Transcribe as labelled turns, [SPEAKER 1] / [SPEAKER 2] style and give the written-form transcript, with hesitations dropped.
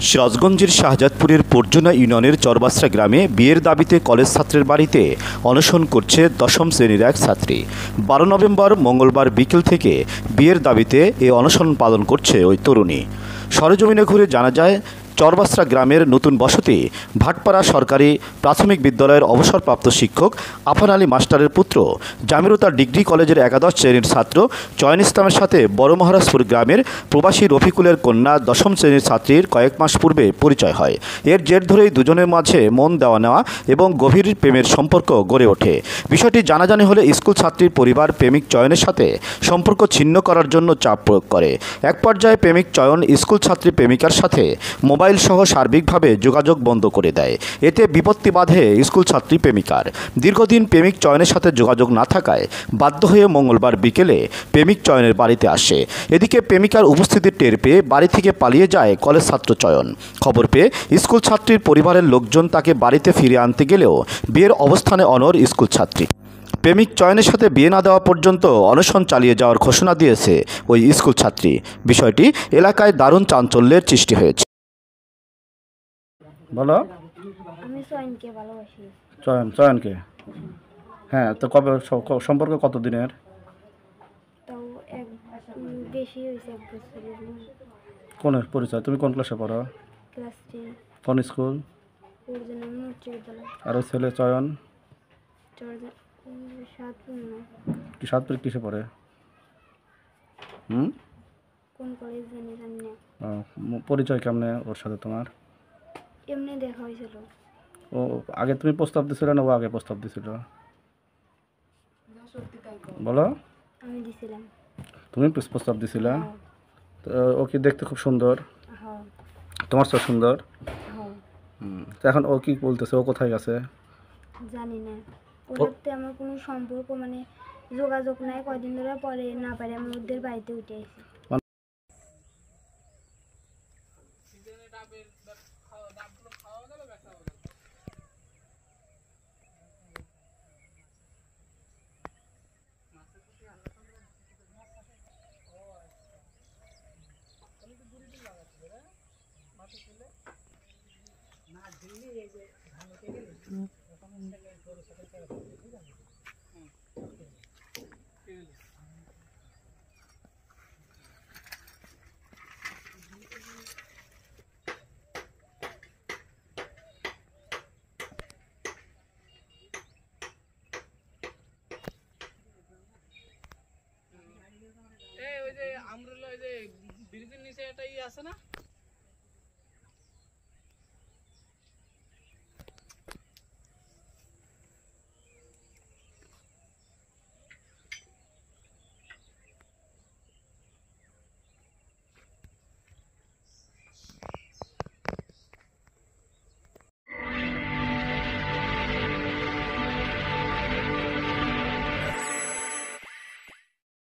[SPEAKER 1] সিরাজগঞ্জের শাহজাদপুরের পর্জনা ইউনিয়নের চরবাসরা গ্রামে বিয়ের দাবিতে কলেজ ছাত্রের বাড়িতে অনশন করছে দশম শ্রেণীর এক ছাত্রী। 12 নভেম্বর মঙ্গলবার বিকেল থেকে বিয়ের দাবিতে এ অনশন পালন করছে ওই তরুণী। সরেজমিনে ঘুরে জানা যায়, চরবাসরা গ্রামের নতুন বসতি ভাটপাড়া সরকারি প্রাথমিক বিদ্যালয়ের অবসরপ্রাপ্ত শিক্ষক আফান আলী মাস্টারের পুত্র জামিরুতা ডিগ্রি কলেজের একাদশ শ্রেণীর ছাত্র চয়ন ইসলামের সাথে বড় মহারাজপুর গ্রামের প্রবাসী রফিকুলের কন্যা দশম শ্রেণীর ছাত্রীর কয়েক মাস পূর্বে পরিচয় হয়। এর জের ধরেই দুজনের মাঝে মন দেওয়া নেওয়া এবং গভীর প্রেমের সম্পর্ক গড়ে ওঠে। বিষয়টি জানাজানি হলে স্কুল ছাত্রীর পরিবার প্রেমিক চয়নের সাথে সম্পর্ক ছিন্ন করার জন্য চাপ প্রয়োগ করে। এক পর্যায়ে প্রেমিক চয়ন স্কুল ছাত্রী প্রেমিকার সাথে মোবাইল সহ সার্বিকভাবে যোগাযোগ বন্ধ করে দেয়। এতে বিপত্তি বাধে স্কুল ছাত্রী প্রেমিকার। দীর্ঘদিন প্রেমিক চয়নের সাথে যোগাযোগ না থাকায় বাধ্য হয়ে মঙ্গলবার বিকেলে প্রেমিক চয়নের বাড়িতে আসে। এদিকে প্রেমিকার উপস্থিতি টের পেয়ে বাড়ি থেকে পালিয়ে যায় কলেজ ছাত্র চয়ন। খবর পেয়ে স্কুল ছাত্রীর পরিবারের লোকজন তাকে বাড়িতে ফিরিয়ে আনতে গেলেও বিয়ের অবস্থানে অনড় স্কুল ছাত্রী। প্রেমিক চয়নের সাথে বিয়ে না দেওয়া পর্যন্ত অনশন চালিয়ে যাওয়ার ঘোষণা দিয়েছে ওই স্কুল ছাত্রী। বিষয়টি এলাকায় দারুণ চাঞ্চল্যের সৃষ্টি হয়েছে।
[SPEAKER 2] বলো।
[SPEAKER 3] আমি চয়নকে ভালোবাসি।
[SPEAKER 2] চয়নকে? হ্যাঁ, তো কবে সম্পর্ক কতদিনের?
[SPEAKER 3] তাও বেশি হয়েছে, 1 বছরের।
[SPEAKER 2] কোন পরিচয়? তুমি কোন ক্লাসে পড়ো?
[SPEAKER 3] ক্লাস 10।
[SPEAKER 2] কোন স্কুল?
[SPEAKER 3] পর্জনা উচ্চ বিদ্যালয়।
[SPEAKER 2] আর ওই ছেলে চয়ন? সাতপুর কিসে পড়ে?
[SPEAKER 3] কোন কলেজ জানি না।
[SPEAKER 2] পরিচয় কেমনে ওর সাথে তোমার?
[SPEAKER 3] এমনি দেখা হয়েছিল।
[SPEAKER 2] ও আগে তুমি প্রস্তাব দিছিলে না ও আগে প্রস্তাব দিছিল? বলো।
[SPEAKER 3] আমি দিছিলাম।
[SPEAKER 2] তুমি প্রস্তাব দিছিলা? তো ও কি দেখতে খুব সুন্দর?
[SPEAKER 3] হ্যাঁ।
[SPEAKER 2] তোমার চেয়ে সুন্দর?
[SPEAKER 3] হ্যাঁ।
[SPEAKER 2] তো এখন ও কি বলতেছে? ও কোথায় গেছে?
[SPEAKER 3] জানি না। ওর সাথে আমার কোনো সম্পর্ক যোগাযোগ নাই। কয়দিন ধরে পরে না পারে আমি ওদের বাড়িতে উঠে আসি।
[SPEAKER 4] ওই যে আমরুল্লাহ, ওই যে ব্রিজের নিচে একটা আছে না?